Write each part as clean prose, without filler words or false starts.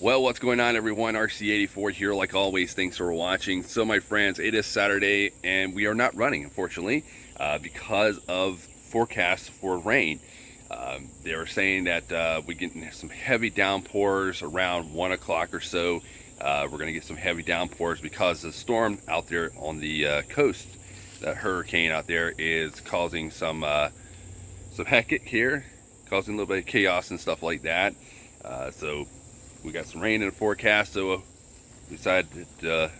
Well, what's going on, everyone? RC84 here, like always. Thanks for watching. So, my friends, it is Saturday, and we are not running, unfortunately, because of forecasts for rain. They were saying that we're getting some heavy downpours around 1 o'clock or so. We're going to get some heavy downpours because the storm out there on the coast, that hurricane out there, is causing some hectic here, causing a little bit of chaos and stuff like that. So we got some rain in the forecast, so we decided to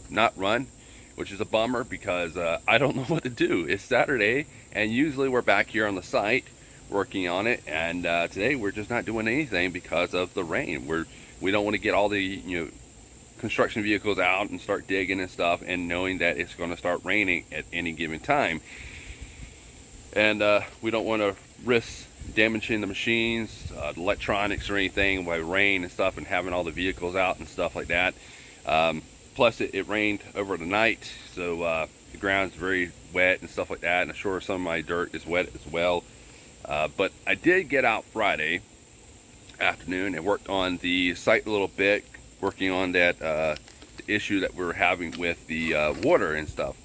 not run, which is a bummer because I don't know what to do. It's Saturday, and usually we're back here on the site working on it, and today we're just not doing anything because of the rain. We don't want to get all the construction vehicles out and start digging and stuff, and knowing that it's going to start raining at any given time, and we don't want to risk damaging the machines, the electronics or anything by rain and stuff, and having all the vehicles out and stuff like that. Plus it rained over the night, so the ground's very wet and stuff like that, and I'm sure some of my dirt is wet as well. But I did get out Friday afternoon and worked on the site a little bit, working on that the issue that we were having with the water and stuff.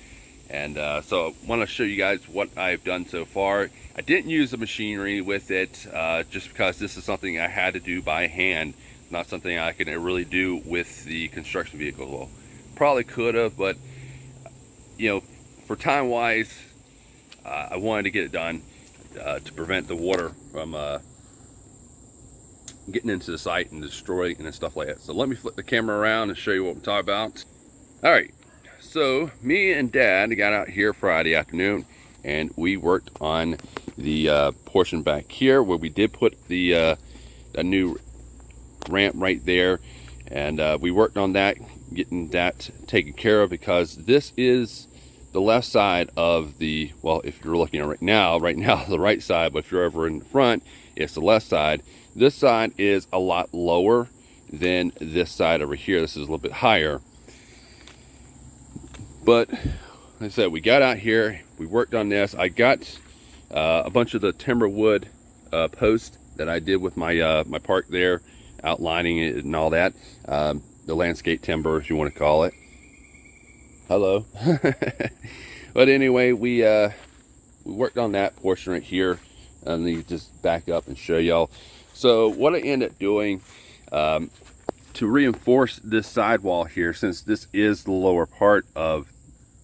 And so I want to show you guys what I've done so far. I didn't use the machinery with it just because this is something I had to do by hand, not something I can really do with the construction vehicle. Well, probably could have, but for time wise, I wanted to get it done to prevent the water from getting into the site and destroying and stuff like that. So let me flip the camera around and show you what I'm talking about. All right. So me and Dad got out here Friday afternoon, and we worked on the portion back here where we did put the a new ramp right there, and we worked on that, getting that taken care of, because this is the left side of the, well, if you're looking at right now the right side, but if you're over in the front, it's the left side. This side is a lot lower than this side over here. This is a little bit higher. But like I said, we got out here, we worked on this. I got a bunch of the timber wood posts that I did with my my park there, outlining it and all that. The landscape timber, if you want to call it. Hello. But anyway, we worked on that portion right here. And then you just back up and show y'all. So what I ended up doing, to reinforce this sidewall here, since this is the lower part of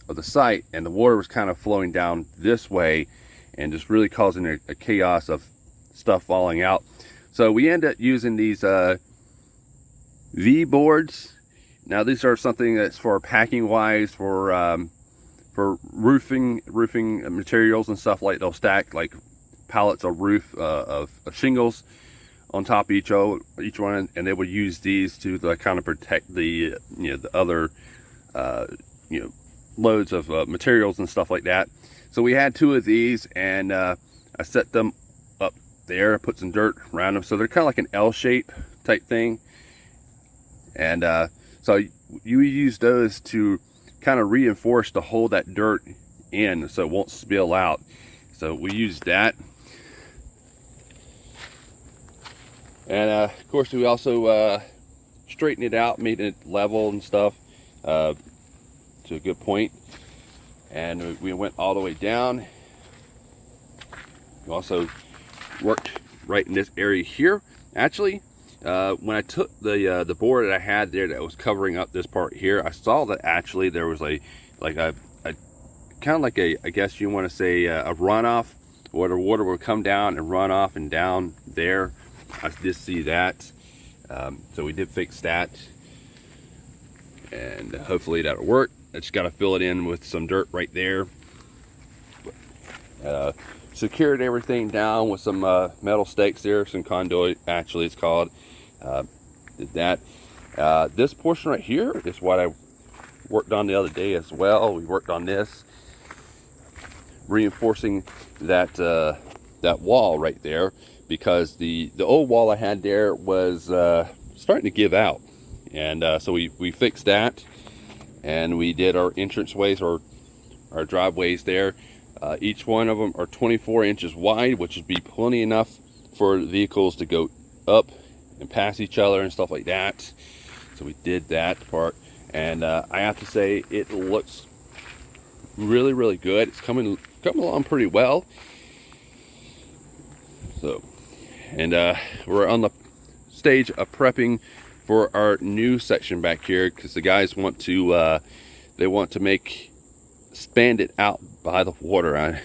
the site, and the water was kind of flowing down this way and just really causing a chaos of stuff falling out. So we end up using these V boards. Now these are something that's for packing wise, for roofing materials and stuff. Like they'll stack like pallets of roof of shingles on top of each one, and they would use these to kind of protect the the other loads of materials and stuff like that. So we had two of these, and I set them up there, put some dirt around them, so they're kind of like an L shape type thing. And so you use those to kind of reinforce to hold that dirt in so it won't spill out. So we used that. And of course we also straightened it out, made it level and stuff to a good point. And we went all the way down. We also worked right in this area here. Actually, when I took the board that I had there that was covering up this part here, I saw that actually there was a kind of like a, I guess you want to say a runoff, where the water would come down and run off and down there. I did see that. So we did fix that, and hopefully that'll work. I just got to fill it in with some dirt right there. Secured everything down with some metal stakes there, some conduit actually it's called. Did that. This portion right here is what I worked on the other day as well. We worked on this, reinforcing that that wall right there, because the old wall I had there was starting to give out, and so we fixed that, and we did our entranceways or our driveways there. Each one of them are 24 inches wide, which would be plenty enough for vehicles to go up and pass each other and stuff like that. So we did that part, and I have to say it looks really, really good. It's coming along pretty well. So, and we're on the stage of prepping for our new section back here, because the guys want to expand it out by the water.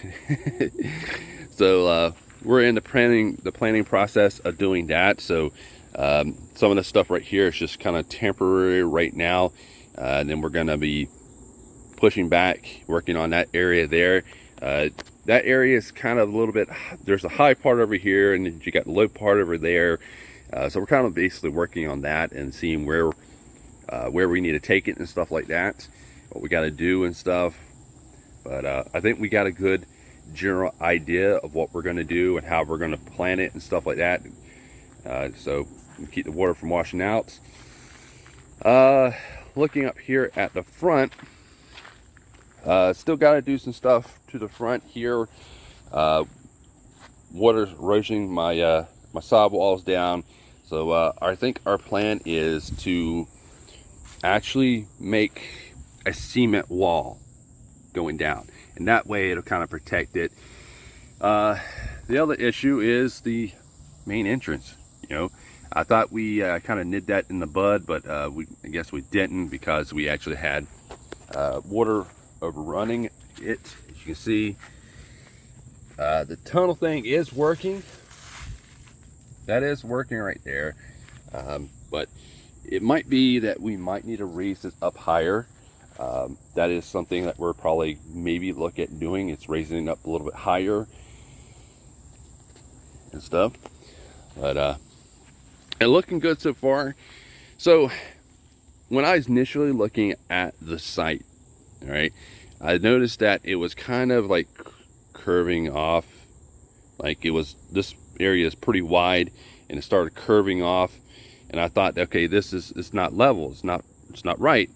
So we're in the planning process of doing that. So some of the stuff right here is just kind of temporary right now, and then we're going to be pushing back, working on that area there. That area is kind of a little bit, there's a high part over here, and then you got the low part over there. So we're kind of basically working on that and seeing where we need to take it and stuff like that, what we got to do and stuff. But I think we got a good general idea of what we're going to do and how we're going to plan it and stuff like that. So keep the water from washing out. Looking up here at the front, still got to do some stuff to the front here. Water's erosion my sod walls down. So I think our plan is to actually make a cement wall going down, and that way it'll kind of protect it. The other issue is the main entrance. You know, I thought we kind of nid that in the bud, but I guess we didn't, because we actually had water overrunning it. As you can see, the tunnel thing is working. That is working right there, but it might be that we might need to raise this up higher. That is something that we're probably maybe look at doing. It's raising it up a little bit higher and stuff. But it's looking good so far. So when I was initially looking at the site, all right, I noticed that it was kind of like curving off. Like, it was, this area is pretty wide, and it started curving off, and I thought, okay, it's not level, it's not right.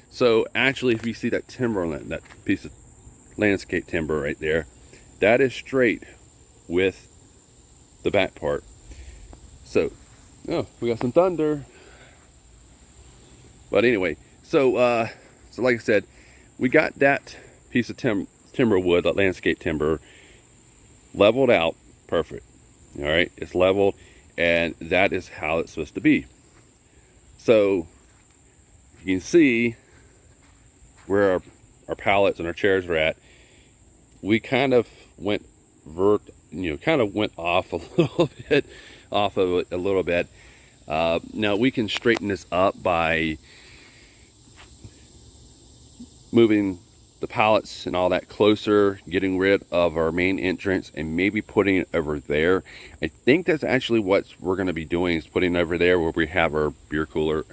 So actually, if you see that timber on that piece of landscape timber right there, that is straight with the back part. So, oh, we got some thunder. But anyway, so like I said, we got that piece of timber wood, that landscape timber, leveled out perfect. All right, it's leveled, and that is how it's supposed to be. So you can see where our pallets and our chairs are at. We kind of went went off a little bit, off of it a little bit. Now we can straighten this up by moving the pallets and all that closer, getting rid of our main entrance, and maybe putting it over there. I think that's actually what we're going to be doing, is putting it over there where we have our beer cooler,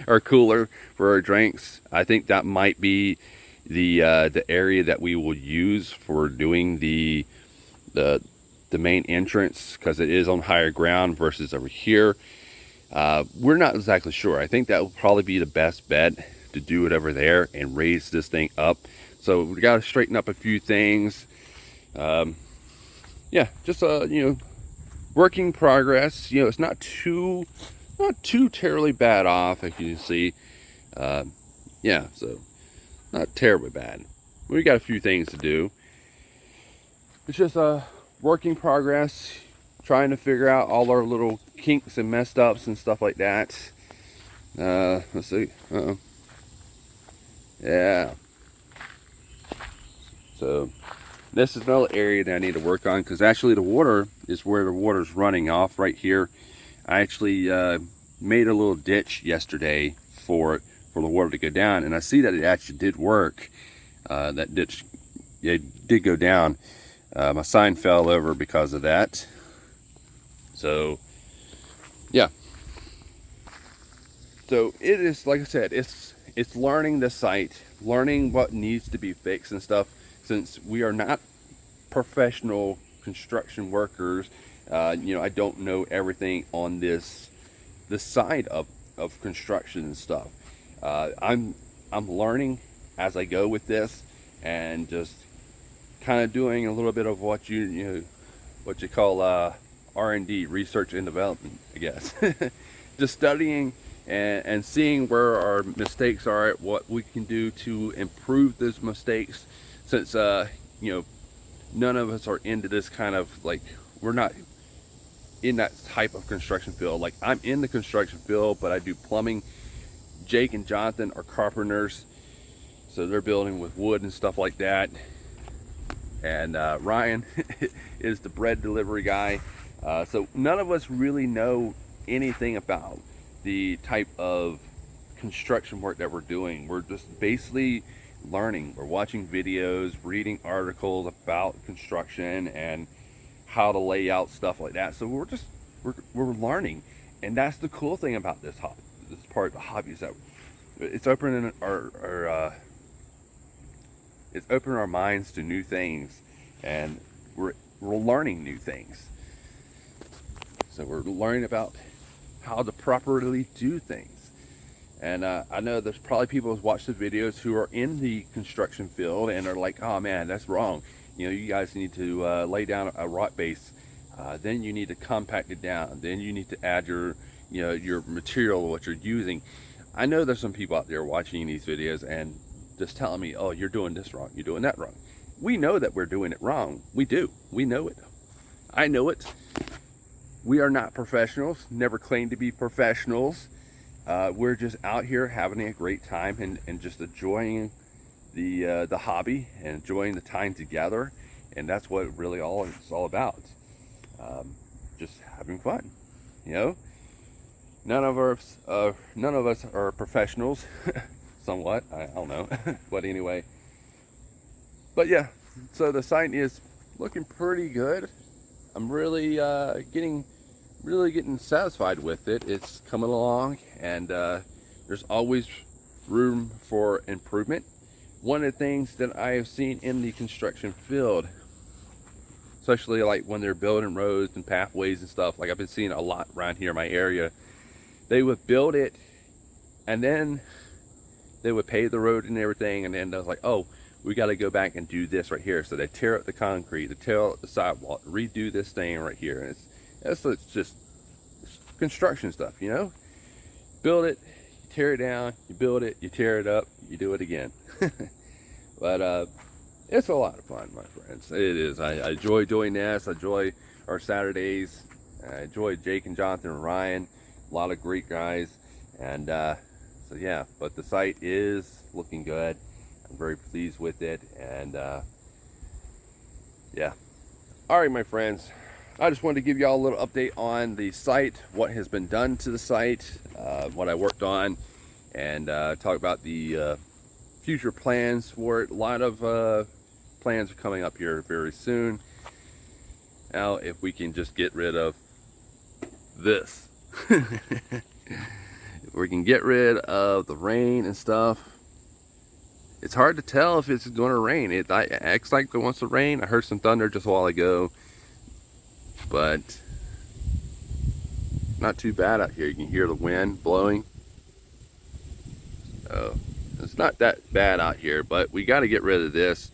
our cooler for our drinks. I think that might be the area that we will use for doing the main entrance, because it is on higher ground versus over here. We're not exactly sure. I think that will probably be the best bet, to do it over there and raise this thing up. So we got to straighten up a few things. Yeah, just working progress. You know, it's not too terribly bad off, as you can see. Yeah, so not terribly bad. We got a few things to do. It's just a working progress, trying to figure out all our little kinks and messed ups and stuff like that. Let's see. Yeah. So this is another area that I need to work on, because actually the water is where the water's running off right here. I actually made a little ditch yesterday for the water to go down, and I see that it actually did work. That ditch, it did go down. My sign fell over because of that. So yeah. So it is, like I said, it's learning the site, learning what needs to be fixed and stuff. Since we are not professional construction workers, I don't know everything on this side of construction and stuff. I'm learning as I go with this, and just kind of doing a little bit of what you call R&D, research and development, I guess. Just studying and seeing where our mistakes are, what we can do to improve those mistakes, since you know, none of us are into this kind of, like, we're not in that type of construction field. Like, I'm in the construction field, but I do plumbing. Jake and Jonathan are carpenters, so they're building with wood and stuff like that. And Ryan is the bread delivery guy. So none of us really know anything about the type of construction work that we're doing. We're just basically learning. We're watching videos, reading articles about construction and how to lay out stuff like that. So we're learning, and that's the cool thing about this hobby. This part of the hobby is that it's opening our minds to new things, and we're learning new things. So we're learning about how to properly do things. And I know there's probably people who watch the videos who are in the construction field and are like, oh man, that's wrong. You know, you guys need to lay down a rock base. Then you need to compact it down. Then you need to add your, you know, your material, what you're using. I know there's some people out there watching these videos and just telling me, oh, you're doing this wrong, you're doing that wrong. We know that we're doing it wrong. We do. We know it. I know it. We are not professionals, never claimed to be professionals. We're just out here having a great time and just enjoying the hobby and enjoying the time together. And that's what really it's all about. Just having fun, you know. None of us are professionals. Somewhat, I don't know. But anyway, but yeah, so the site is looking pretty good. I'm really getting satisfied with it. It's coming along, and there's always room for improvement. One of the things that I have seen in the construction field, especially like when they're building roads and pathways and stuff, like I've been seeing a lot around here in my area, they would build it and then they would pave the road and everything, and then I was like, oh, we got to go back and do this right here. So they tear up the concrete, they tear up the sidewalk, redo this thing right here. And it's just construction stuff, you know. Build it, you tear it down, you build it, you tear it up, you do it again. But it's a lot of fun, my friends. It is. I enjoy doing this. I enjoy our Saturdays. I enjoy Jake and Jonathan and Ryan. A lot of great guys. And so yeah, but the site is looking good. I'm very pleased with it. And yeah. All right, my friends. I just wanted to give you all a little update on the site, what has been done to the site, what I worked on, and talk about the future plans for it. A lot of plans are coming up here very soon. Now, if we can just get rid of this. If we can get rid of the rain and stuff. It's hard to tell if it's going to rain. It acts like it wants to rain. I heard some thunder just a while ago. But not too bad out here. You can hear the wind blowing. Oh, it's not that bad out here, but we got to get rid of this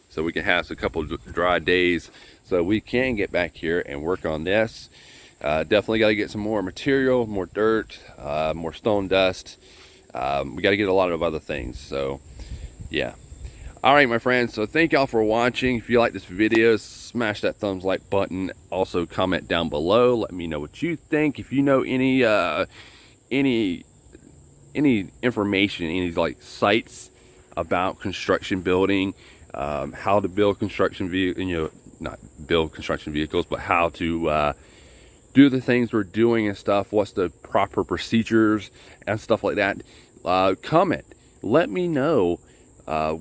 so we can have a couple dry days so we can get back here and work on this. Definitely got to get some more material, more dirt, more stone dust. We got to get a lot of other things. So yeah. All right, my friends, so thank y'all for watching. If you like this video, smash that thumbs like button. Also comment down below, let me know what you think. If you know any information, any like sites about construction building, how to build construction vehicles, you know, not build construction vehicles, but how to do the things we're doing and stuff, what's the proper procedures and stuff like that, comment. Let me know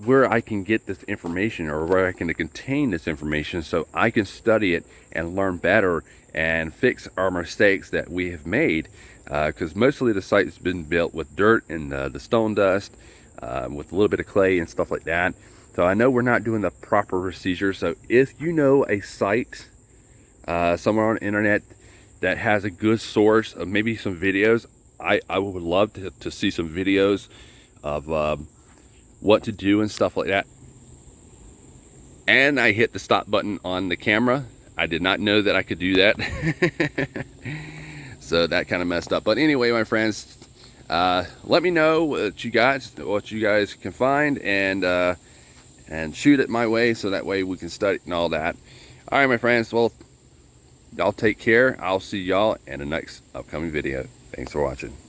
where I can get this information, or where I can contain this information, so I can study it and learn better and fix our mistakes that we have made, because mostly the site has been built with dirt and the stone dust, with a little bit of clay and stuff like that. So I know we're not doing the proper procedure. So if you know a site somewhere on the internet that has a good source of maybe some videos, I would love to see some videos of what to do and stuff like that. And I hit the stop button on the camera. I did not know that I could do that. So that kind of messed up. But anyway, my friends, let me know what you guys can find, and shoot it my way, so that way we can study and all that. All right, my friends, well, y'all take care. I'll see y'all in the next upcoming video. Thanks for watching.